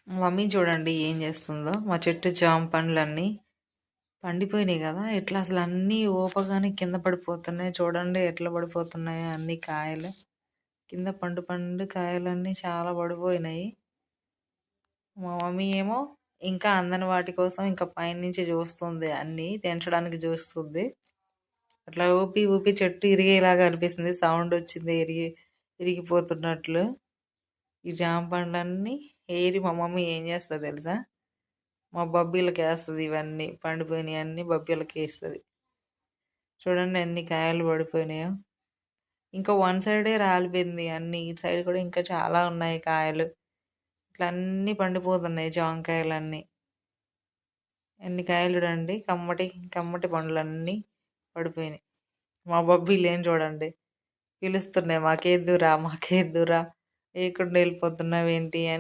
మా మమ్మీ చూడండి ఏం చేస్తుందో. మా చెట్టు జామ పండ్లన్నీ పండిపోయినాయి కదా, ఎట్లా అసలు అన్నీ ఓపగానే కింద పడిపోతున్నాయి. చూడండి ఎట్లా పడిపోతున్నాయో అన్ని కాయలు కింద. పండు పండు కాయలన్నీ చాలా పడిపోయినాయి. మా మమ్మీ ఏమో ఇంకా అందని వాటి కోసం ఇంకా పైనుంచి చూస్తుంది, అన్నీ తెంచడానికి చూస్తుంది. అట్లా ఊపి ఊపి చెట్టు ఇరిగేలాగా అనిపిస్తుంది. సౌండ్ వచ్చింది ఇరిగిపోతున్నట్లు. ఈ జామ పండ్లన్నీ ఏరి మా మమ్మీ ఏం చేస్తుంది తెలుసా, మా బబ్బీలకి వేస్తుంది. ఇవన్నీ పండిపోయినాయి అన్నీ బబ్బీలకి వేస్తుంది. చూడండి ఎన్ని కాయలు పడిపోయినాయో. ఇంకా వన్ సైడే రాలిపోయింది అన్ని, ఇటు సైడ్ కూడా ఇంకా చాలా ఉన్నాయి కాయలు. ఇట్లా అన్నీ పండిపోతున్నాయి జామకాయలన్నీ. ఎన్ని కాయలు చూడండి, కమ్మటి కమ్మటి పండ్లన్నీ పడిపోయినాయి. మా బబ్బీలు ఏం చూడండి పిలుస్తున్నాయి, మాకేద్దురా మాకేద్దురా, వేయకుండా వెళ్ళిపోతున్నావు ఏంటి అని.